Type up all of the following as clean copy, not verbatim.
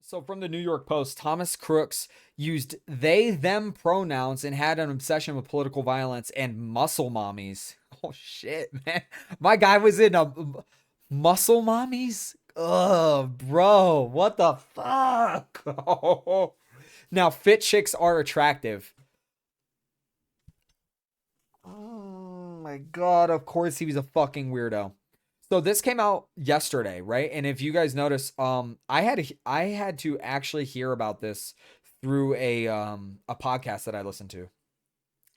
So from the New York Post, Thomas Crooks used they them pronouns and had an obsession with political violence and muscle mommies. Oh shit, man. My guy was in a muscle mommies? Ugh, bro. What the fuck? Now, fit chicks are attractive. Oh my god, of course he was a fucking weirdo. So this came out yesterday, right? And if you guys notice, I had to actually hear about this through a podcast that I listened to.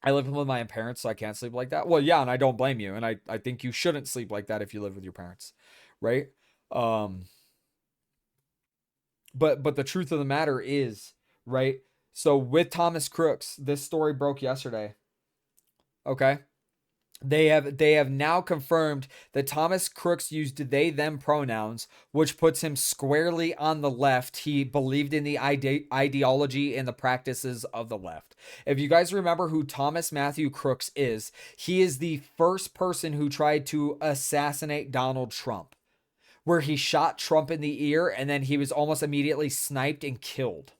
I live with my parents, so I can't sleep like that. Well, yeah, and I don't blame you. And I think you shouldn't sleep like that if you live with your parents, right? Um, but the truth of the matter is, right? So with Thomas Crooks, this story broke yesterday. Okay. They have now confirmed that Thomas Crooks used they them pronouns, which puts him squarely on the left. He believed in the ideology and the practices of the left. If you guys remember who Thomas Matthew Crooks is, he is the first person who tried to assassinate Donald Trump, where he shot Trump in the ear and then he was almost immediately sniped and killed.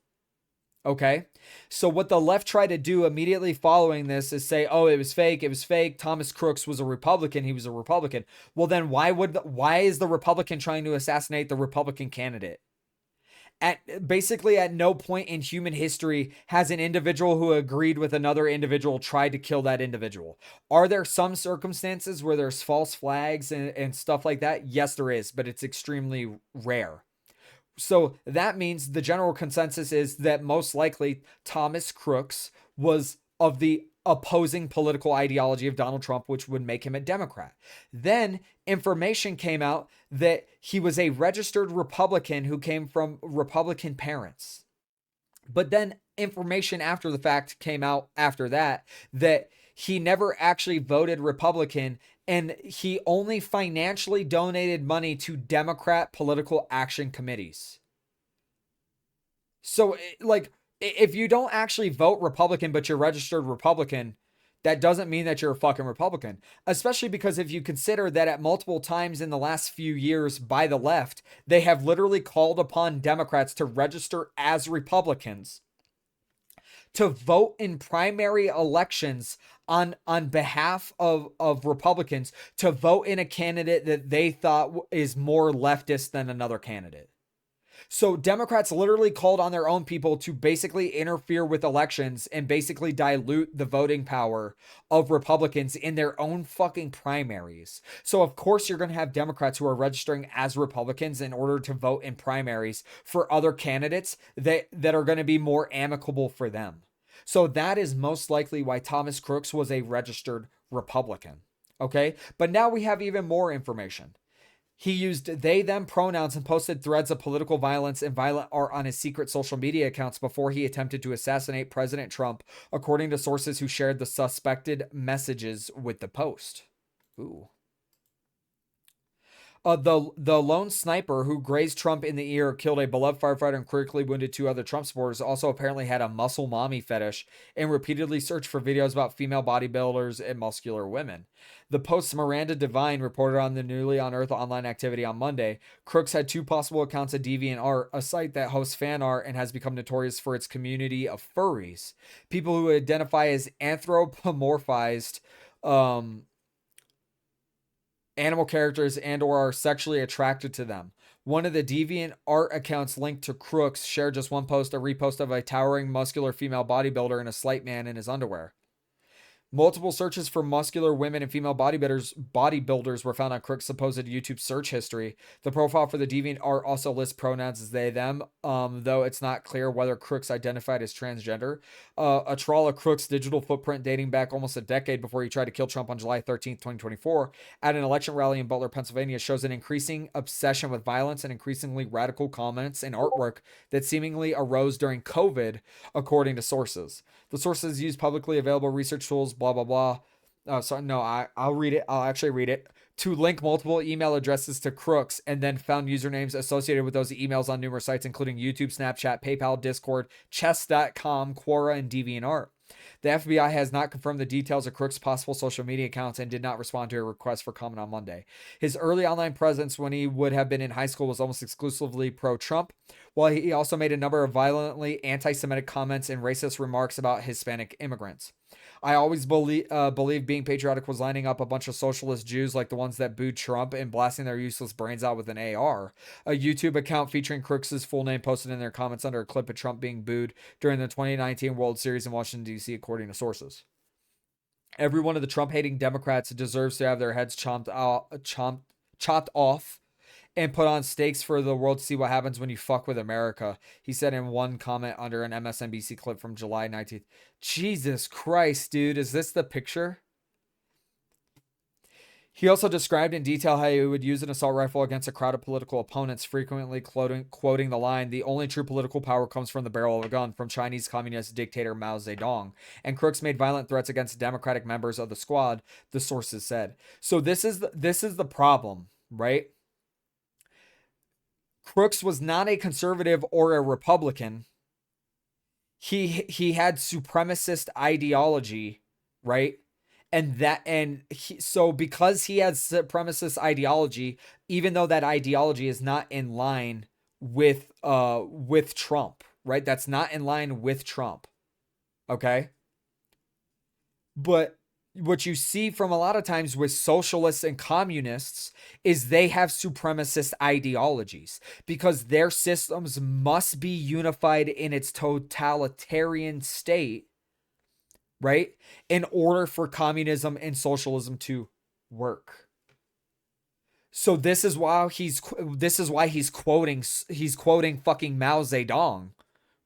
Okay. So what the left tried to do immediately following this is say, "Oh, it was fake. It was fake. Thomas Crooks was a Republican. He was a Republican." Well, then why is the Republican trying to assassinate the Republican candidate? At no point in human history has an individual who agreed with another individual tried to kill that individual. Are there some circumstances where there's false flags and stuff like that? Yes, there is, but it's extremely rare. So that means the general consensus is that most likely Thomas Crooks was of the opposing political ideology of Donald Trump, which would make him a Democrat. Then information came out that he was a registered Republican who came from Republican parents. But then information after the fact came out after that he never actually voted Republican and he only financially donated money to Democrat political action committees. So, like, if you don't actually vote Republican, but you're registered Republican, that doesn't mean that you're a fucking Republican. Especially because if you consider that at multiple times in the last few years by the left, they have literally called upon Democrats to register as Republicans to vote in primary elections on behalf of Republicans to vote in a candidate that they thought is more leftist than another candidate. So Democrats literally called on their own people to basically interfere with elections and basically dilute the voting power of Republicans in their own fucking primaries. So of course you're going to have Democrats who are registering as Republicans in order to vote in primaries for other candidates that are going to be more amicable for them. So that is most likely why Thomas Crooks was a registered Republican. Okay? But now we have even more information. He used they them pronouns and posted threads of political violence and violent art on his secret social media accounts before he attempted to assassinate President Trump, according to sources who shared the suspected messages with the Post. Ooh. The lone sniper who grazed Trump in the ear, killed a beloved firefighter, and critically wounded two other Trump supporters also apparently had a muscle mommy fetish and repeatedly searched for videos about female bodybuilders and muscular women. The Post's Miranda Devine reported on the newly unearthed online activity on Monday. Crooks had two possible accounts of DeviantArt, a site that hosts fan art and has become notorious for its community of furries, people who identify as anthropomorphized animal characters and or are sexually attracted to them. One of the deviant art accounts linked to Crooks shared just one post, a repost of a towering muscular female bodybuilder and a slight man in his underwear. Multiple searches for muscular women and female bodybuilders were found on Crooks' supposed YouTube search history. The profile for the DeviantArt also lists pronouns as they, them, though it's not clear whether Crooks identified as transgender. A trawl of Crooks' digital footprint dating back almost a decade before he tried to kill Trump on July 13th, 2024, at an election rally in Butler, Pennsylvania, shows an increasing obsession with violence and increasingly radical comments and artwork that seemingly arose during COVID, according to sources. The sources use publicly available research tools, blah, blah, blah. Sorry, no, I'll read it. I'll actually read it. To link multiple email addresses to Crooks and then found usernames associated with those emails on numerous sites, including YouTube, Snapchat, PayPal, Discord, chess.com, Quora, and DeviantArt. The FBI has not confirmed the details of Crooks' possible social media accounts and did not respond to a request for comment on Monday. His early online presence when he would have been in high school was almost exclusively pro-Trump, while he also made a number of violently anti-Semitic comments and racist remarks about Hispanic immigrants. I always believed being patriotic was lining up a bunch of socialist Jews like the ones that booed Trump and blasting their useless brains out with an AR. A YouTube account featuring Crooks' full name posted in their comments under a clip of Trump being booed during the 2019 World Series in Washington, D.C., according to sources. Every one of the Trump-hating Democrats deserves to have their heads chopped off and put on stakes for the world to see what happens when you fuck with America, he said in one comment under an MSNBC clip from July 19th. Jesus Christ, dude, is this the picture? He also described in detail how he would use an assault rifle against a crowd of political opponents, frequently quoting the line, "The only true political power comes from the barrel of a gun," from Chinese Communist dictator Mao Zedong. And Crooks made violent threats against Democratic members of the squad, the sources said. So this is the problem, right? Crooks was not a conservative or a Republican. He had supremacist ideology, right? So because he has supremacist ideology, even though that ideology is not in line with Trump, right? That's not in line with Trump. Okay? But what you see from a lot of times with socialists and communists is they have supremacist ideologies because their systems must be unified in its totalitarian state, right? In order for communism and socialism to work. So this is why he's quoting fucking Mao Zedong,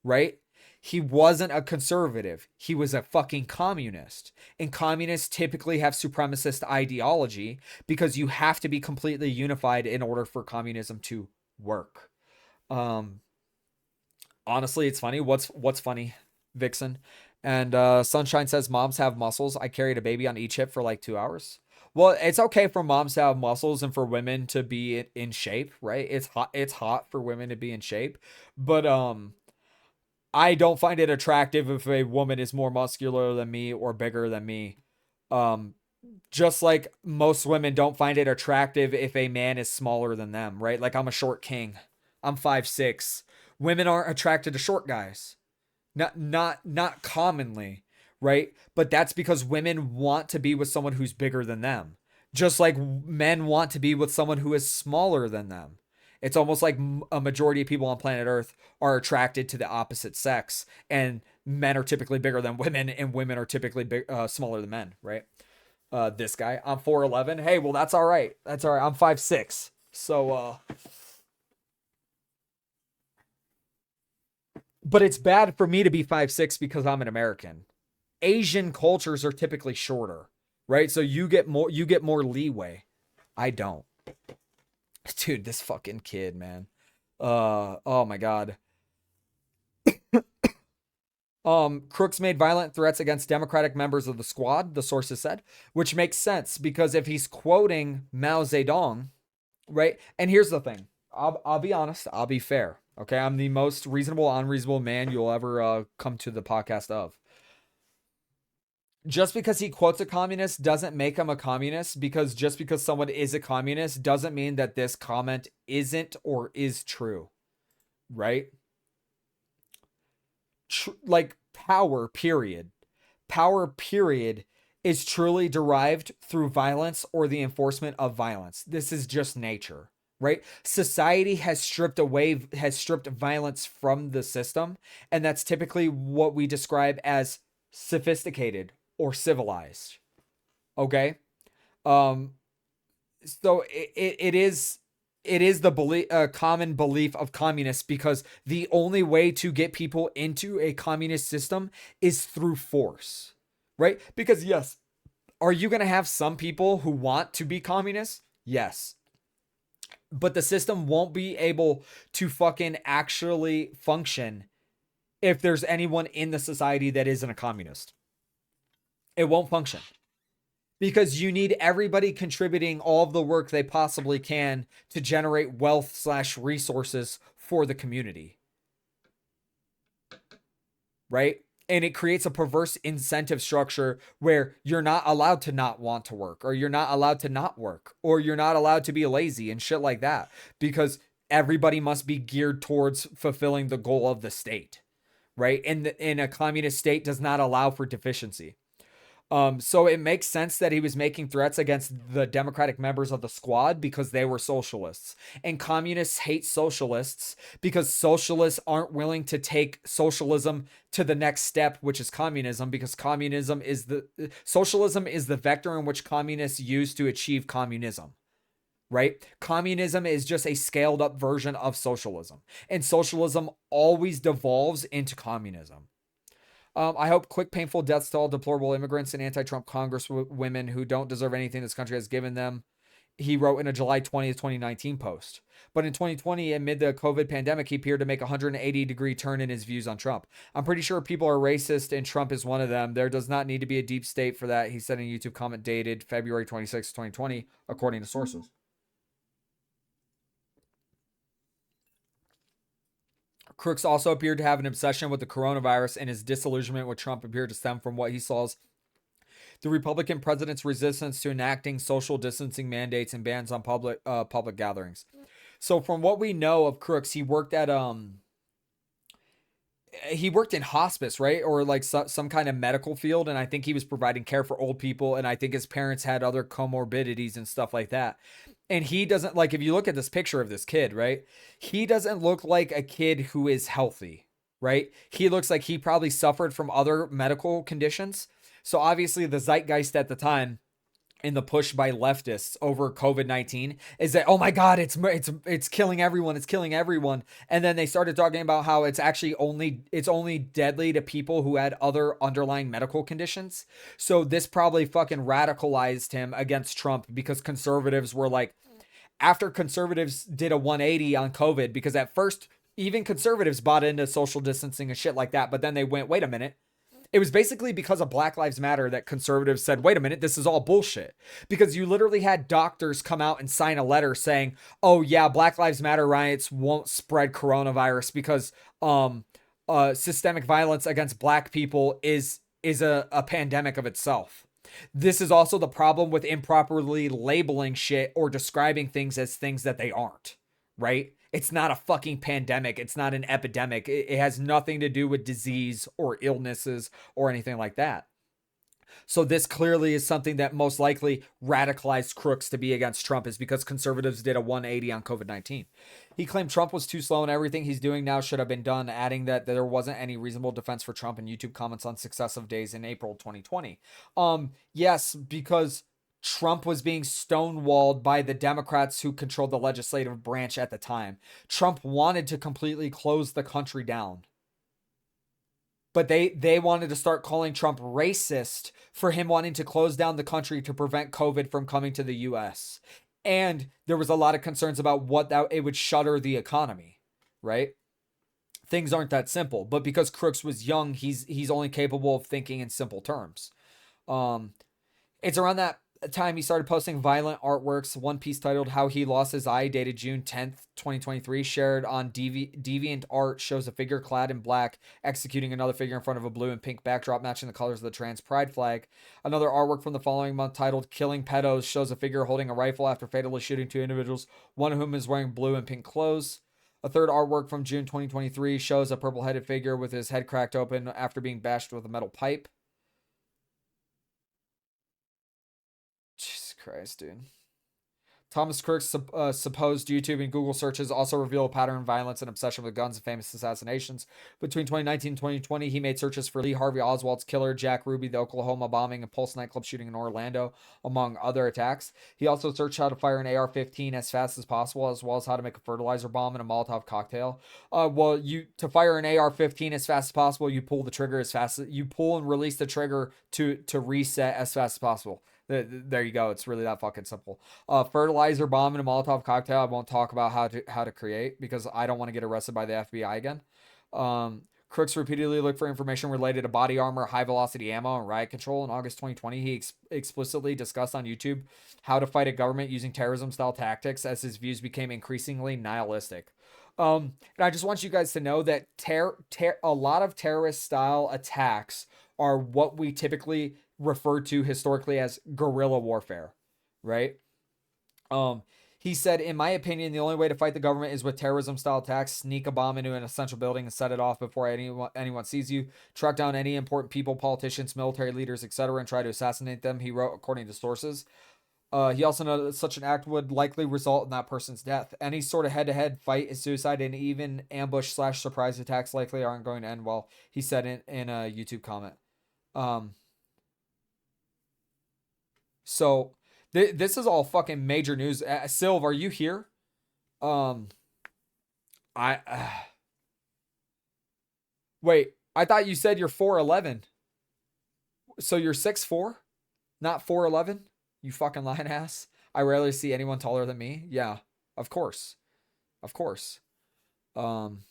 right? He wasn't a conservative. He was a fucking communist. And communists typically have supremacist ideology because you have to be completely unified in order for communism to work. Honestly, it's funny. What's funny, Vixen? And Sunshine says, moms have muscles. I carried a baby on each hip for like 2 hours. Well, it's okay for moms to have muscles and for women to be in shape, right? It's hot for women to be in shape. But I don't find it attractive if a woman is more muscular than me or bigger than me. Just like most women don't find it attractive if a man is smaller than them, right? Like I'm a short king. I'm 5'6". Women aren't attracted to short guys. Not commonly, right? But that's because women want to be with someone who's bigger than them. Just like men want to be with someone who is smaller than them. It's almost like a majority of people on planet Earth are attracted to the opposite sex, and men are typically bigger than women, and women are typically smaller than men, right? This guy, I'm 4'11". Hey, well, that's all right. That's all right. I'm 5'6". So, but it's bad for me to be 5'6" because I'm an American. Asian cultures are typically shorter, right? So you get more leeway. I don't. Dude, this fucking kid, man. Oh my God. Crooks made violent threats against Democratic members of the squad, the sources said, which makes sense because if he's quoting Mao Zedong, right? And here's the thing. I'll be honest. I'll be fair. Okay, I'm the most reasonable, unreasonable man you'll ever come to the podcast of. Just because he quotes a communist doesn't make him a communist, because just because someone is a communist doesn't mean that this comment isn't or is true, right? Like power period is truly derived through violence or the enforcement of violence. This is just nature, right? Society has stripped violence from the system, and that's typically what we describe as sophisticated or civilized. Okay. So it is the common belief of communists, because the only way to get people into a communist system is through force, right? Because yes, are you going to have some people who want to be communists? Yes. But the system won't be able to fucking actually function if there's anyone in the society that isn't a communist. It won't function. Because you need everybody contributing all of the work they possibly can to generate wealth/resources for the community. Right? And it creates a perverse incentive structure where you're not allowed to not want to work, or you're not allowed to not work, or you're not allowed to be lazy and shit like that, because everybody must be geared towards fulfilling the goal of the state, right? And a communist state does not allow for deficiency. So it makes sense that he was making threats against the Democratic members of the squad because they were socialists. And communists hate socialists because socialists aren't willing to take socialism to the next step, which is communism, because socialism is the vector in which communists use to achieve communism. Right? Communism is just a scaled up version of socialism, and socialism always devolves into communism. I hope quick, painful deaths to all deplorable immigrants and anti-Trump congresswomen who don't deserve anything this country has given them, he wrote in a July 20th, 2019 post. But in 2020, amid the COVID pandemic, he appeared to make a 180-degree turn in his views on Trump. I'm pretty sure people are racist, and Trump is one of them. There does not need to be a deep state for that, he said in a YouTube comment dated February 26, 2020, according to sources. Crooks also appeared to have an obsession with the coronavirus, and his disillusionment with Trump appeared to stem from what he saw as the Republican president's resistance to enacting social distancing mandates and bans on public gatherings. So, from what we know of Crooks, he worked in hospice, right? Or like some kind of medical field. And I think he was providing care for old people. And I think his parents had other comorbidities and stuff like that. And he doesn't, like, if you look at this picture of this kid, right? He doesn't look like a kid who is healthy, right? He looks like he probably suffered from other medical conditions. So obviously the zeitgeist at the time, in the push by leftists over COVID-19, is that, oh my God, it's killing everyone. It's killing everyone. And then they started talking about how it's only deadly to people who had other underlying medical conditions. So this probably fucking radicalized him against Trump, because conservatives were like, after conservatives did a 180 on COVID, because at first even conservatives bought into social distancing and shit like that. But then they went, wait a minute. It was basically because of Black Lives Matter that conservatives said, wait a minute, this is all bullshit. Because you literally had doctors come out and sign a letter saying, oh yeah, Black Lives Matter riots won't spread coronavirus because systemic violence against black people is a pandemic of itself. This is also the problem with improperly labeling shit or describing things as things that they aren't, right? It's not a fucking pandemic. It's not an epidemic. It has nothing to do with disease or illnesses or anything like that. So this clearly is something that most likely radicalized Crooks to be against Trump, is because conservatives did a 180 on COVID-19. He claimed Trump was too slow and everything he's doing now should have been done, adding that there wasn't any reasonable defense for Trump in YouTube comments on successive days in April 2020. Yes, because Trump was being stonewalled by the Democrats who controlled the legislative branch at the time. Trump wanted to completely close the country down. But they wanted to start calling Trump racist for him wanting to close down the country to prevent COVID from coming to the US. And there was a lot of concerns about it would shutter the economy, right? Things aren't that simple. But because Crooks was young, he's only capable of thinking in simple terms. It's around that time he started posting violent artworks. One piece titled How He Lost His Eye, dated June 10th, 2023, shared on Deviant Art, shows a figure clad in black executing another figure in front of a blue and pink backdrop matching the colors of the trans pride flag. Another artwork from the following month titled Killing Pedos shows a figure holding a rifle after fatally shooting two individuals, one of whom is wearing blue and pink clothes. A third artwork from June 2023 shows a purple-headed figure with his head cracked open after being bashed with a metal pipe. Jesus Christ, dude. Thomas Crooks' supposed YouTube and Google searches also reveal a pattern of violence and obsession with guns and famous assassinations. Between 2019 and 2020, he made searches for Lee Harvey Oswald's killer, Jack Ruby, the Oklahoma bombing, and Pulse nightclub shooting in Orlando, among other attacks. He also searched how to fire an AR-15 as fast as possible, as well as how to make a fertilizer bomb and a Molotov cocktail. To fire an AR-15 as fast as possible, you pull the trigger as fast as you pull and release the trigger to reset as fast as possible. There you go. It's really that fucking simple. Fertilizer bomb and a Molotov cocktail. I won't talk about how to create because I don't want to get arrested by the FBI again. Crooks repeatedly looked for information related to body armor, high velocity ammo, and riot control. In August 2020, he explicitly discussed on YouTube how to fight a government using terrorism style tactics as his views became increasingly nihilistic. And I just want you guys to know that a lot of terrorist style attacks are what we typically refer to historically as guerrilla warfare, right? Um, he said, in my opinion, the only way to fight the government is with terrorism style attacks. Sneak a bomb into an essential building and set it off before anyone sees you. Track down any important people, politicians, military leaders, etc., and try to assassinate them, he wrote, according to sources. He also noted that such an act would likely result in that person's death. Any sort of head-to-head fight is suicide, and even ambush/surprise attacks likely aren't going to end well, he said in a YouTube comment. Um, so this is all fucking major news. Sylv, are you here? Um, I wait. I thought you said you're 4'11". So you're 6'4", not 4'11". You fucking lying ass. I rarely see anyone taller than me. Yeah, of course, of course. Um,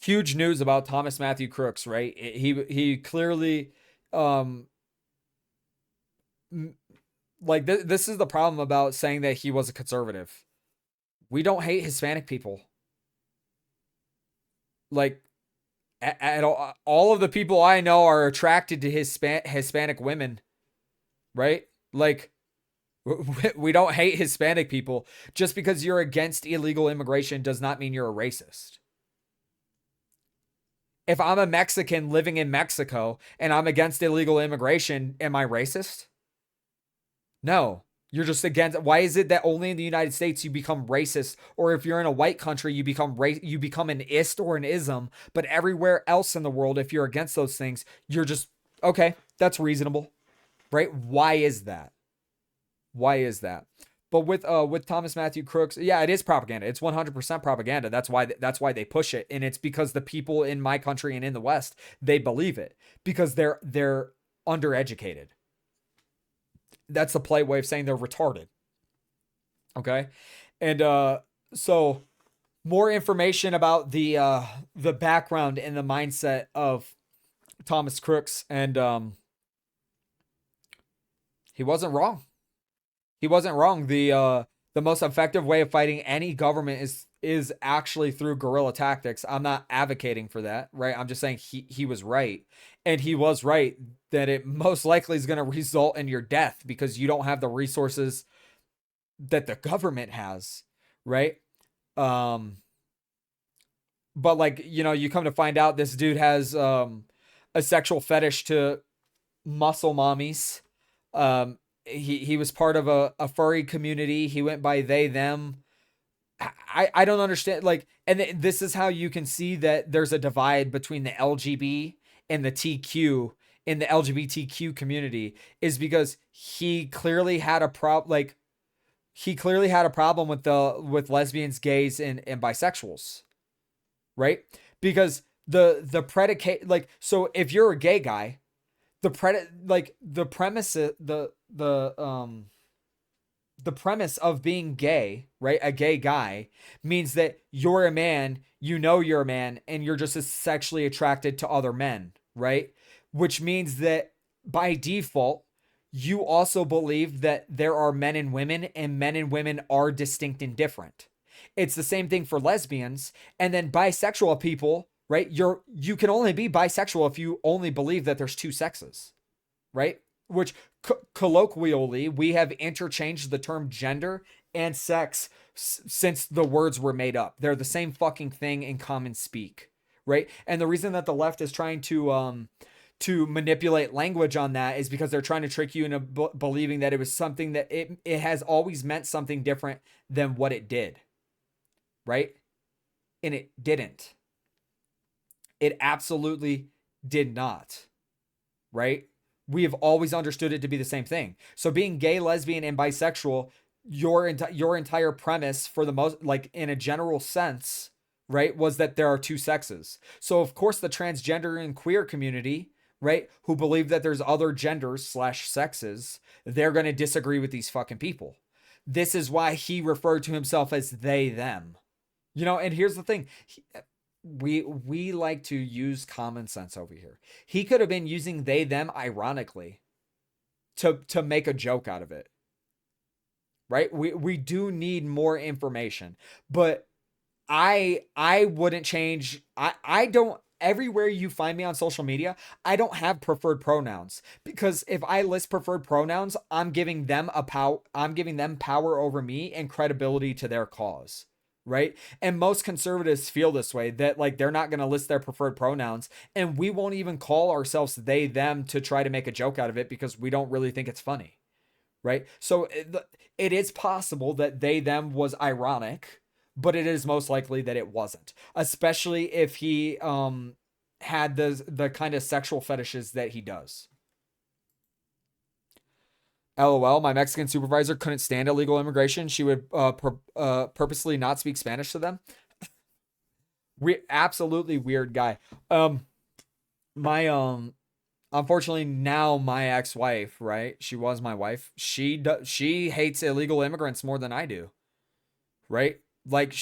Huge news about Thomas Matthew Crooks, right? He clearly, um, like this is the problem about saying that he was a conservative. We don't hate Hispanic people. Like at all of the people I know are attracted to Hispanic women, right? Like we don't hate Hispanic people. Just because you're against illegal immigration does not mean you're a racist. If I'm a Mexican living in Mexico and I'm against illegal immigration, am I racist? No. You're just against. Why is it that only in the United States you become racist, or if you're in a white country you become an ist or an ism, but everywhere else in the world, if you're against those things, you're just okay. That's reasonable, right? Why is that? Why is that? But with Thomas Matthew Crooks, yeah, it is propaganda. It's 100% propaganda. That's why they push it, and it's because the people in my country and in the West, they believe it because they're undereducated. That's the polite way of saying they're retarded. Okay, and so more information about the background and the mindset of Thomas Crooks, and he wasn't wrong. He wasn't wrong. The most effective way of fighting any government is actually through guerrilla tactics. I'm not advocating for that, right? I'm just saying he was right. And he was right that it most likely is going to result in your death because you don't have the resources that the government has, right? Um but like, you come to find out this dude has a sexual fetish to muscle mommies. He was part of a furry community. He went by they them. I don't understand, like, and this is how you can see that there's a divide between the LGB and the TQ in the LGBTQ community, is because he clearly had a problem with lesbians, gays, and bisexuals, right? Because the predicate, like, so if you're a gay guy, the premise of being gay, right? A gay guy means that you're a man, you're a man, and you're just as sexually attracted to other men, right? Which means that by default, you also believe that there are men and women, and men and women are distinct and different. It's the same thing for lesbians, and then bisexual people, right? You can only be bisexual if you only believe that there's two sexes, right? Which colloquially, we have interchanged the term gender and sex since the words were made up. They're the same fucking thing in common speak, right? And the reason that the left is trying to manipulate language on that is because they're trying to trick you into believing that it was something that it has always meant something different than what it did, right? And it didn't. It absolutely did not, right? We have always understood it to be the same thing. So being gay, lesbian, and bisexual, your entire premise, for the most, like, in a general sense, right, was that there are two sexes. So of course the transgender and queer community, right, who believe that there's other genders/sexes, they're going to disagree with these fucking people. This is why he referred to himself as they them. And here's the thing. We like to use common sense over here. He could have been using they them ironically to make a joke out of it. Right? We do need more information. But I wouldn't change. I don't, everywhere you find me on social media, I don't have preferred pronouns, because if I list preferred pronouns, I'm giving them power over me and credibility to their cause. Right? And most conservatives feel this way, that like they're not going to list their preferred pronouns, and we won't even call ourselves they them to try to make a joke out of it, because we don't really think it's funny. Right? So it is possible that they them was ironic, but it is most likely that it wasn't, especially if he had the kind of sexual fetishes that he does. LOL, my Mexican supervisor couldn't stand illegal immigration. She would purposely not speak Spanish to them. Absolutely weird guy. My unfortunately now my ex-wife, right? She was my wife. She hates illegal immigrants more than I do, right? Like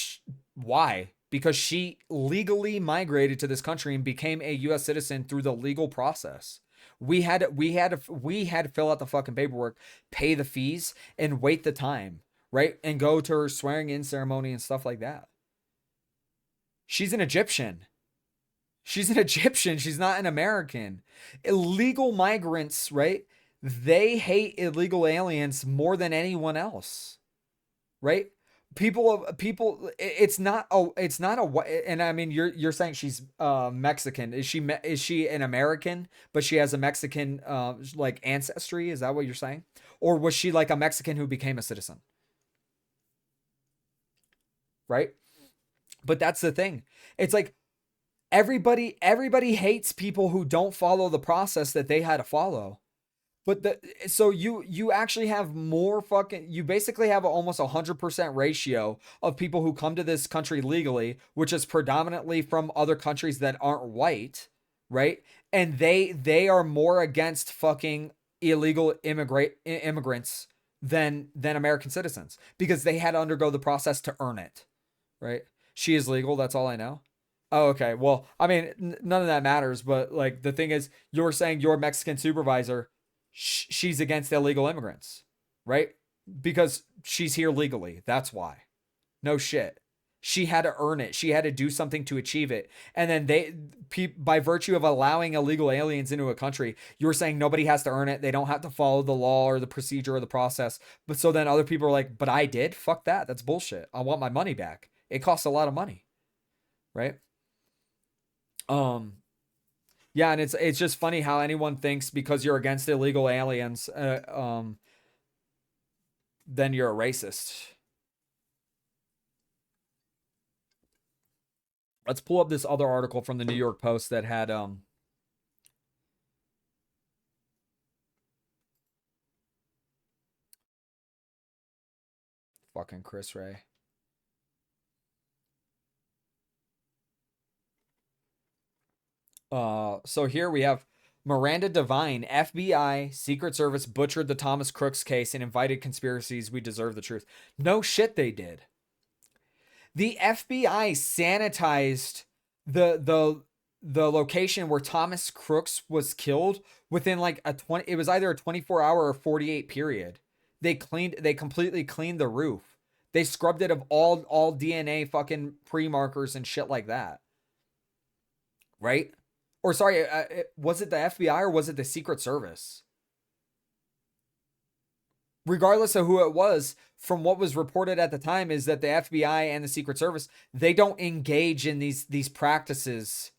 why? Because she legally migrated to this country and became a US citizen through the legal process. We had to fill out the fucking paperwork, pay the fees, and wait the time, right? And go to her swearing in ceremony and stuff like that. She's an Egyptian. She's an Egyptian. She's not an American. Illegal migrants, right? They hate illegal aliens more than anyone else, right? People. It's not a. And I mean, you're saying she's Mexican. Is she an American, but she has a Mexican like ancestry? Is that what you're saying? Or was she like a Mexican who became a citizen? Right? But that's the thing. It's like everybody hates people who don't follow the process that they had to follow. But so you actually have more fucking, you basically have almost 100% ratio of people who come to this country legally, which is predominantly from other countries that aren't white, right? And they are more against fucking illegal immigrants than American citizens, because they had to undergo the process to earn it, right? She is legal, that's all I know. Oh, okay. Well, I mean, none of that matters. But like the thing is, you're saying your Mexican supervisor, she's against illegal immigrants, right? Because she's here legally. That's why. No shit. She had to earn it. She had to do something to achieve it. And then by virtue of allowing illegal aliens into a country, you're saying nobody has to earn it. They don't have to follow the law or the procedure or the process. But so then other people are like, but I did. Fuck that. That's bullshit. I want my money back. It costs a lot of money, right? Um, yeah, and it's just funny how anyone thinks because you're against illegal aliens, then you're a racist. Let's pull up this other article from the New York Post that had fucking Chris Ray. So here we have Miranda Devine, FBI, Secret Service butchered the Thomas Crooks case and invited conspiracies. We deserve the truth. No shit, they did. The FBI sanitized the location where Thomas Crooks was killed within like a 20, it was either a 24-hour or 48 period. They completely cleaned the roof. They scrubbed it of all DNA fucking pre-markers and shit like that. Right? Or sorry, was it the FBI or was it the Secret Service? Regardless of who it was, from what was reported at the time is that the FBI and the Secret Service, they don't engage in these practices,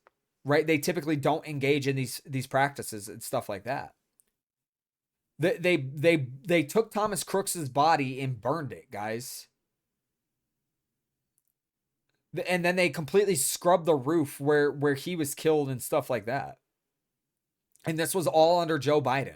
right? They typically don't engage in these practices and stuff like that. They took Thomas Crooks's body and burned it, guys. And then they completely scrubbed the roof where he was killed and stuff like that. And this was all under Joe Biden.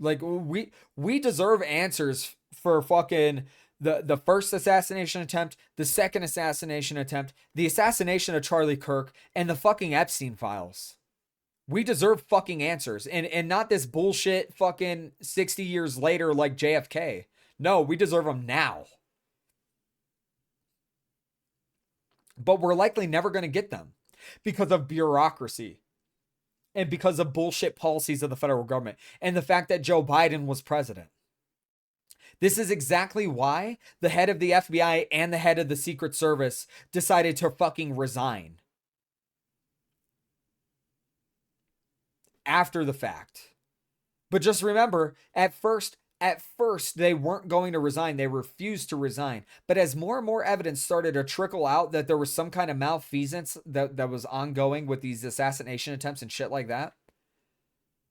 Like we deserve answers for fucking the first assassination attempt, the second assassination attempt, the assassination of Charlie Kirk, and the fucking Epstein files. We deserve fucking answers, and not this bullshit fucking 60 years later like JFK. No, we deserve them now. But we're likely never going to get them because of bureaucracy and because of bullshit policies of the federal government and the fact that Joe Biden was president. This is exactly why the head of the FBI and the head of the Secret Service decided to fucking resign after the fact. But just remember, at first they weren't going to resign. They refused to resign. But as more and more evidence started to trickle out that there was some kind of malfeasance that was ongoing with these assassination attempts and shit like that,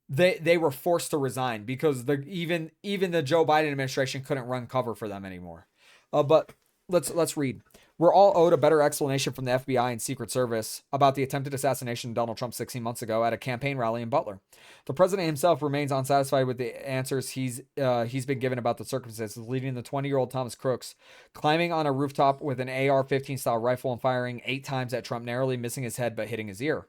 they were forced to resign because even the Joe Biden administration couldn't run cover for them anymore. But let's read. We're all owed a better explanation from the FBI and Secret Service about the attempted assassination of Donald Trump 16 months ago at a campaign rally in Butler. The president himself remains unsatisfied with the answers he's been given about the circumstances, leading the 20-year-old Thomas Crooks climbing on a rooftop with an AR-15 style rifle and firing 8 times at Trump, narrowly missing his head but hitting his ear.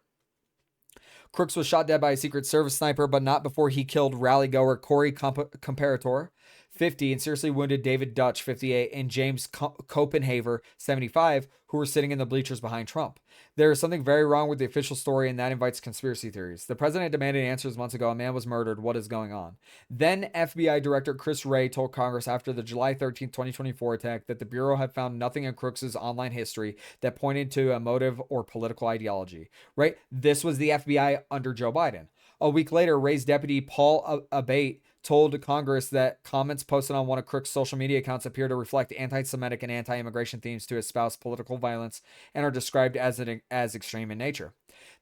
Crooks was shot dead by a Secret Service sniper, but not before he killed rally-goer Corey Comparator, 50, and seriously wounded David Dutch, 58, and James Copenhaver, 75, who were sitting in the bleachers behind Trump. There is something very wrong with the official story, and that invites conspiracy theories. The president demanded answers months ago. A man was murdered. What is going on? Then FBI Director Chris Wray told Congress after the July 13, 2024 attack that the Bureau had found nothing in Crooks' online history that pointed to a motive or political ideology. Right? This was the FBI under Joe Biden. A week later, Wray's deputy Paul Abate told Congress that comments posted on one of Crooks' social media accounts appear to reflect anti-Semitic and anti-immigration themes to espouse political violence and are described as extreme in nature.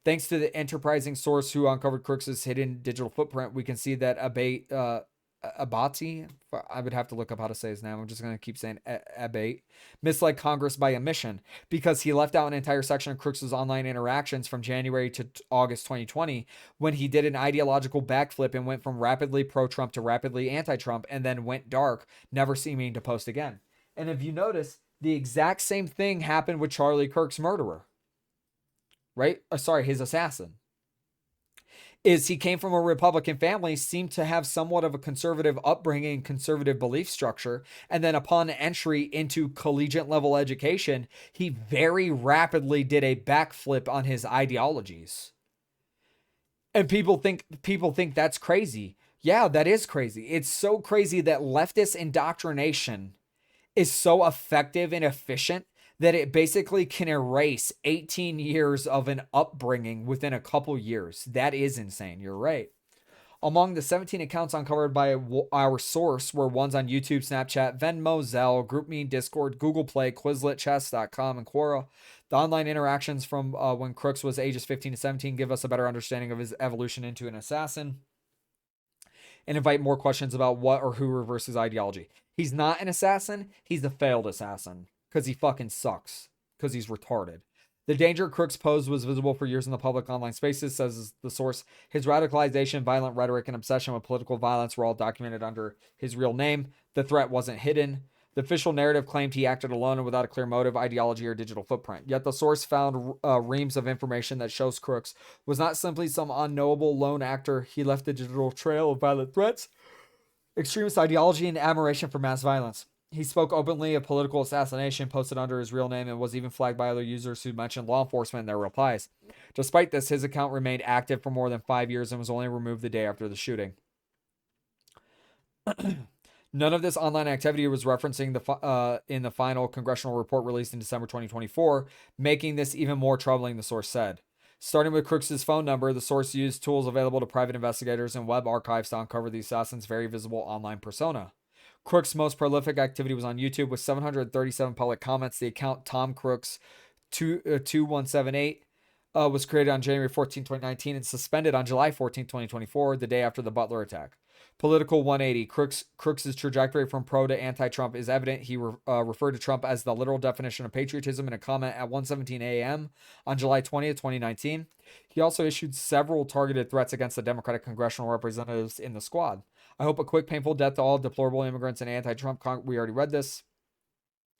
Thanks to the enterprising source who uncovered Crooks' hidden digital footprint, we can see that Abati, I would have to look up how to say his name. I'm just going to keep saying Abate, misled Congress by omission because he left out an entire section of Crooks' online interactions from January to August 2020 when he did an ideological backflip and went from rapidly pro-Trump to rapidly anti-Trump and then went dark, never seeming to post again. And if you notice, the exact same thing happened with Charlie Kirk's murderer, right? His assassin. Is he came from a Republican family, seemed to have somewhat of a conservative upbringing, conservative belief structure, and then upon entry into collegiate level education, he very rapidly did a backflip on his ideologies. And people think that's crazy. Yeah, that is crazy. It's so crazy that leftist indoctrination is so effective and efficient that it basically can erase 18 years of an upbringing within a couple years. That is insane. You're right. Among the 17 accounts uncovered by our source were ones on YouTube, Snapchat, Venmo, Zelle, GroupMe, Discord, Google Play, Quizlet, Chess.com, and Quora. The online interactions from when Crooks was ages 15 to 17 give us a better understanding of his evolution into an assassin and invite more questions about what or who reversed his ideology. He's not an assassin. He's the failed assassin. Because he fucking sucks. Because he's retarded. The danger Crooks posed was visible for years in the public online spaces, says the source. His radicalization, violent rhetoric, and obsession with political violence were all documented under his real name. The threat wasn't hidden. The official narrative claimed he acted alone and without a clear motive, ideology, or digital footprint. Yet the source found reams of information that shows Crooks was not simply some unknowable lone actor. He left a digital trail of violent threats, extremist ideology, and admiration for mass violence. He spoke openly of political assassination, posted under his real name, and was even flagged by other users who mentioned law enforcement in their replies. Despite this, his account remained active for more than 5 years and was only removed the day after the shooting. None of this online activity was referencing in the final congressional report released in December 2024, making this even more troubling, the source said. Starting with Crooks' phone number, the source used tools available to private investigators and web archives to uncover the assassin's very visible online persona. Crooks' most prolific activity was on YouTube with 737 public comments. The account Tom Crooks 2178 was created on January 14, 2019 and suspended on July 14, 2024, the day after the Butler attack. Political 180. Crooks' trajectory from pro to anti-Trump is evident. He referred to Trump as the literal definition of patriotism in a comment at 1:17 a.m. on July 20th, 2019. He also issued several targeted threats against the Democratic congressional representatives in the squad. I hope a quick, painful death to all deplorable immigrants and anti-Trump. We already read this.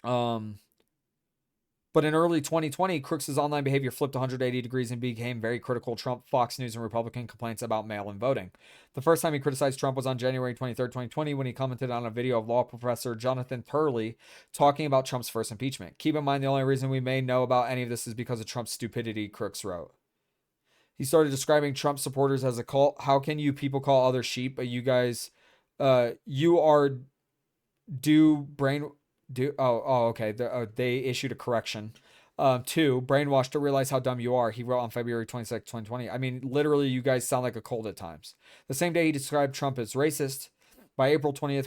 But in early 2020, Crooks' online behavior flipped 180 degrees and became very critical of Trump, Fox News, and Republican complaints about mail-in voting. The first time he criticized Trump was on January 23, 2020, when he commented on a video of law professor Jonathan Turley talking about Trump's first impeachment. Keep in mind, the only reason we may know about any of this is because of Trump's stupidity, Crooks wrote. He started describing Trump supporters as a cult. How can you people call others sheep, but you guys, you are Do brain do okay. They issued a correction. Two, brainwashed to realize how dumb you are. He wrote on February 26, 2020. I mean, literally, you guys sound like a cold at times. The same day he described Trump as racist. By April 20th,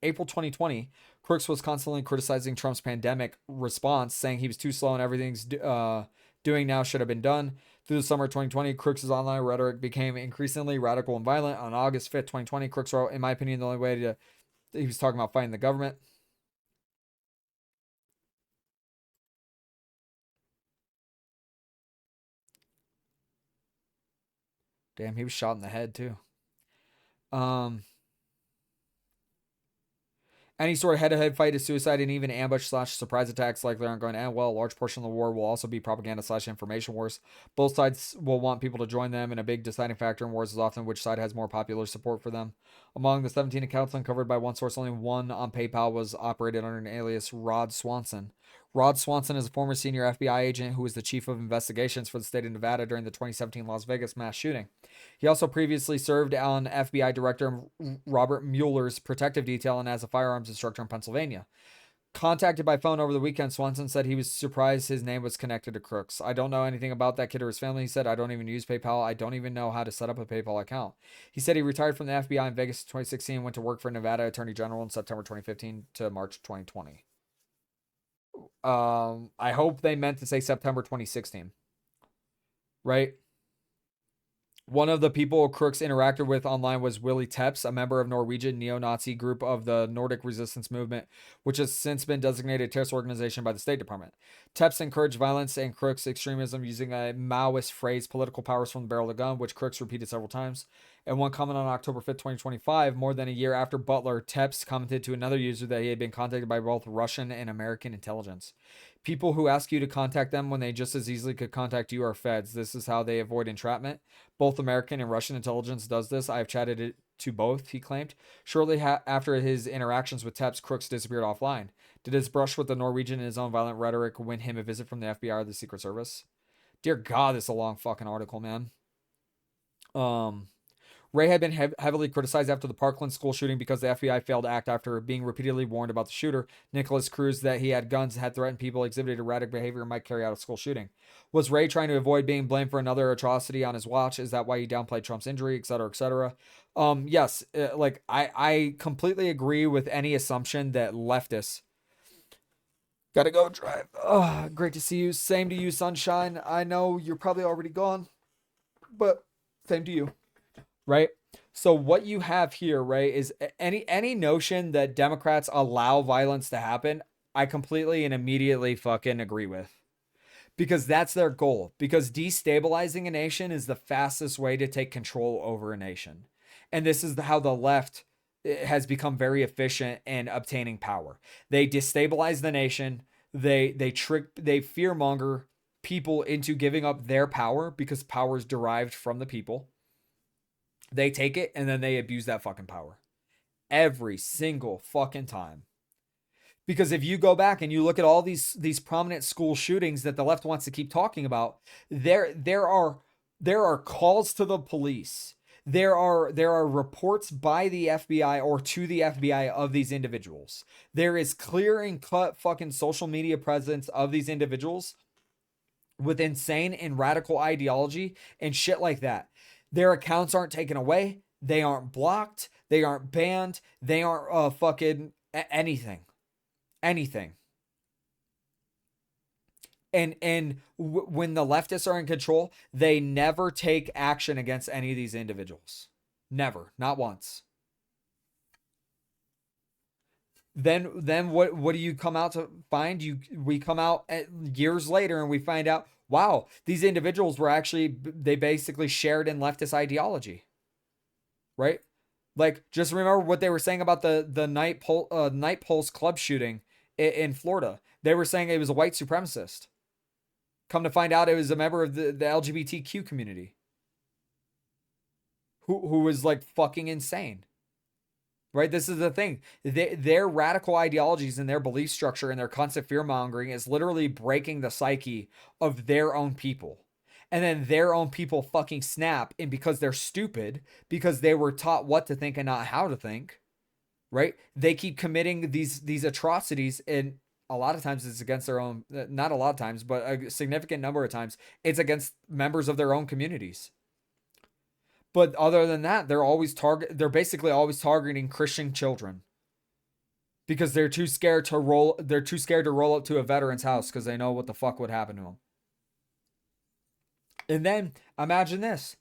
April 2020, Crooks was constantly criticizing Trump's pandemic response, saying he was too slow and everything's doing now should have been done. Through the summer of 2020, Crooks' online rhetoric became increasingly radical and violent. On August 5th, 2020, Crooks wrote, in my opinion, the only way to. He was talking about fighting the government. Damn, he was shot in the head, too. Um, Any sort of head-to-head fight is suicide, and even ambush/surprise attacks likely aren't going to end well. A large portion of the war will also be propaganda/information wars. Both sides will want people to join them, and a big deciding factor in wars is often which side has more popular support for them. Among the 17 accounts uncovered by one source, only one on PayPal was operated under an alias Rod Swanson. Rod Swanson is a former senior FBI agent who was the chief of investigations for the state of Nevada during the 2017 Las Vegas mass shooting. He also previously served on FBI Director Robert Mueller's protective detail and as a firearms instructor in Pennsylvania. Contacted by phone over the weekend, Swanson said he was surprised his name was connected to Crooks. I don't know anything about that kid or his family. He said, I don't even use PayPal. I don't even know how to set up a PayPal account. He said he retired from the FBI in Vegas in 2016 and went to work for Nevada Attorney General in September 2015 to March 2020. I hope they meant to say September 2016, right? One of the people Crooks interacted with online was Willie Tepps, a member of Norwegian neo-Nazi group of the Nordic Resistance Movement, which has since been designated a terrorist organization by the State Department. Tepps encouraged violence and Crooks' extremism using a Maoist phrase, political powers from the barrel of the gun, which Crooks repeated several times. And one comment on October 5th, 2025, more than a year after Butler, Tepps commented to another user that he had been contacted by both Russian and American intelligence. People who ask you to contact them when they just as easily could contact you are feds. This is how they avoid entrapment. Both American and Russian intelligence does this. I've chatted it to both, he claimed. Shortly after his interactions with Tepps, Crooks disappeared offline. Did his brush with the Norwegian and his own violent rhetoric win him a visit from the FBI or the Secret Service? Dear God, this is a long fucking article, man. Ray had been heavily criticized after the Parkland school shooting because the FBI failed to act after being repeatedly warned about the shooter, Nicholas Cruz, that he had guns, had threatened people, exhibited erratic behavior, and might carry out a school shooting. Was Ray trying to avoid being blamed for another atrocity on his watch? Is that why he downplayed Trump's injury, et cetera, et cetera? Yes, I completely agree with any assumption that leftists. Gotta go drive. Oh, great to see you. Same to you, sunshine. I know you're probably already gone, but same to you. Right? So what you have here, right, is any notion that Democrats allow violence to happen, I completely and immediately fucking agree with. Because that's their goal. Because destabilizing a nation is the fastest way to take control over a nation. And this is how the left has become very efficient in obtaining power. They destabilize the nation, they fearmonger people into giving up their power because power is derived from the people. They take it and then they abuse that fucking power every single fucking time. Because if you go back and you look at all these prominent school shootings that the left wants to keep talking about, there are calls to the police. There are reports by the FBI or to the FBI of these individuals. There is clear and cut fucking social media presence of these individuals with insane and radical ideology and shit like that. Their accounts aren't taken away. They aren't blocked. They aren't banned. They aren't fucking anything. Anything. And when the leftists are in control, they never take action against any of these individuals. Never. Not once. Then what do you come out to find? We come out years later and we find out, wow, these individuals were actually, they basically shared in leftist ideology, right? Like, just remember what they were saying about the Night Pulse club shooting in Florida. They were saying it was a white supremacist. Come to find out, it was a member of the LGBTQ community who was like fucking insane. Right? This is the thing. Their radical ideologies and their belief structure and their constant fear mongering is literally breaking the psyche of their own people. And then their own people fucking snap. And because they're stupid, because they were taught what to think and not how to think, right? They keep committing these atrocities, and a lot of times it's against their own, not a lot of times, but a significant number of times it's against members of their own communities. But other than that, they're basically always targeting Christian children because they're too scared to roll up to a veteran's house because they know what the fuck would happen to them. And then imagine this.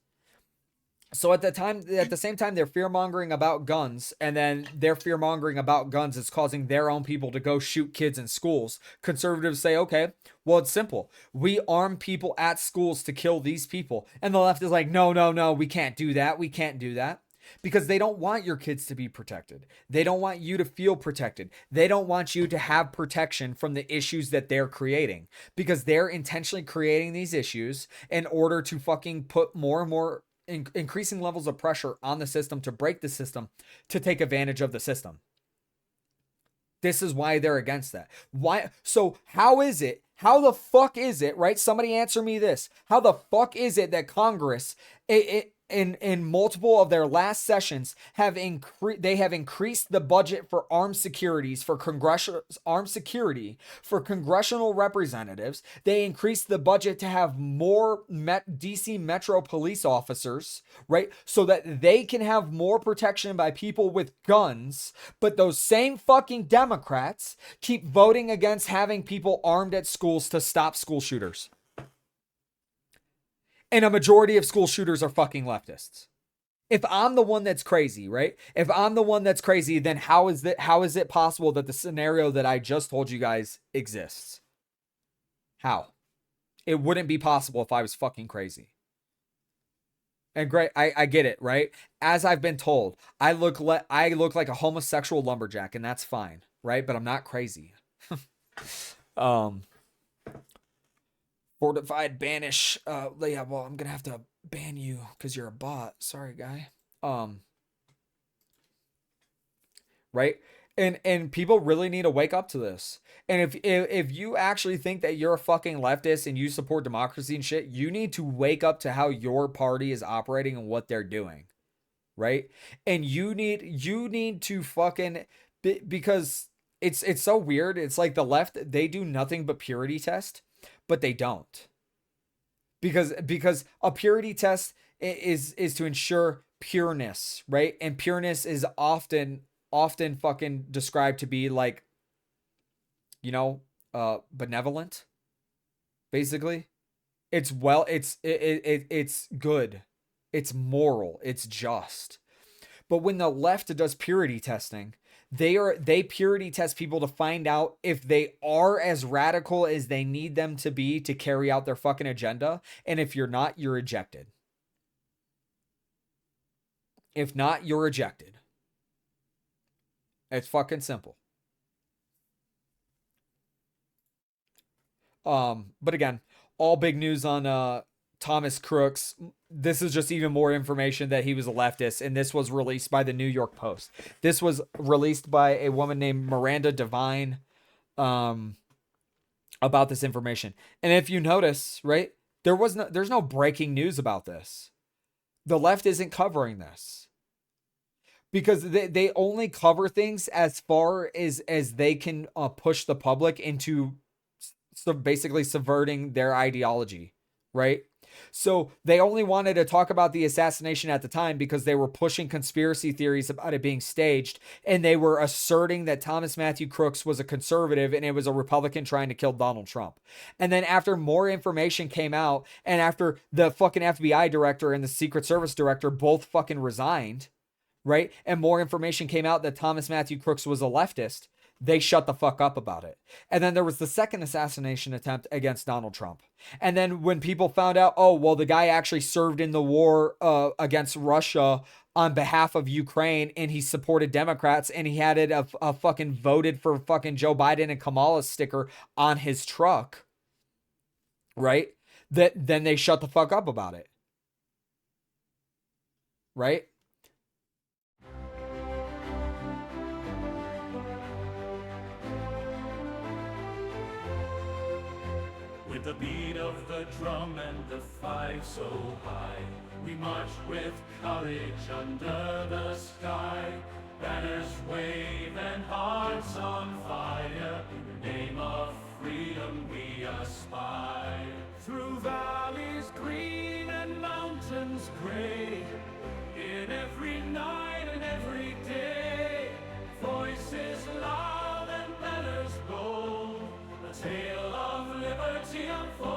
So at the same time, they're fear mongering about guns, and then their fear mongering about guns is causing their own people to go shoot kids in schools. Conservatives say, okay, well, it's simple. We arm people at schools to kill these people. And the left is like, no, no, no, we can't do that. We can't do that. Because they don't want your kids to be protected. They don't want you to feel protected. They don't want you to have protection from the issues that they're creating. Because they're intentionally creating these issues in order to fucking put more and more increasing levels of pressure on the system to break the system, to take advantage of the system. This is why they're against that. Why? So how the fuck is it, right? Somebody answer me this. How the fuck is it that Congress, in multiple of their last sessions, have increased the budget for armed securities for armed security for congressional representatives? They increased the budget to have more DC Metro police officers, right? So that they can have more protection by people with guns. But those same fucking Democrats keep voting against having people armed at schools to stop school shooters. And a majority of school shooters are fucking leftists. If I'm the one that's crazy, right? If I'm the one that's crazy, then how is it possible that the scenario that I just told you guys exists? How? It wouldn't be possible if I was fucking crazy. And great, I get it, right? As I've been told, I look like a homosexual lumberjack, and that's fine, right? But I'm not crazy. Fortified banish. Yeah, well, I'm gonna have to ban you because you're a bot. Sorry, guy. Right? And people really need to wake up to this. And if you actually think that you're a fucking leftist and you support democracy and shit, you need to wake up to how your party is operating and what they're doing. Right? And you need to fucking, because it's so weird. It's like the left, they do nothing but purity test. But they don't, because a purity test is to ensure pureness, right? And pureness is often fucking described to be like, benevolent. Basically, it's good, it's moral, it's just. But when the left does purity testing, they purity test people to find out if they are as radical as they need them to be to carry out their fucking agenda. And if you're not, you're ejected. If not, you're ejected. It's fucking simple. But again, all big news on Thomas Crooks. This is just even more information that he was a leftist, and this was released by the New York Post. This was released by a woman named Miranda Devine about this information. And if you notice, right, there's no breaking news about this. The left isn't covering this because they only cover things as far as they can push the public into basically subverting their ideology, right? So they only wanted to talk about the assassination at the time because they were pushing conspiracy theories about it being staged, and they were asserting that Thomas Matthew Crooks was a conservative and it was a Republican trying to kill Donald Trump. And then after more information came out, and after the fucking FBI director and the Secret Service director both fucking resigned, right? And more information came out that Thomas Matthew Crooks was a leftist, they shut the fuck up about it. And then there was the second assassination attempt against Donald Trump. And then when people found out, oh, well, the guy actually served in the war against Russia on behalf of Ukraine, and he supported Democrats, and he had a fucking voted for fucking Joe Biden and Kamala sticker on his truck, right? Then they shut the fuck up about it. Right? With the beat of the drum and the fife so high, we march with courage under the sky. Banners wave and hearts on fire, in the name of freedom we aspire. Through valleys green and mountains gray, in every night and every day, voices loud and banners bold, a tale of liberty unfolds.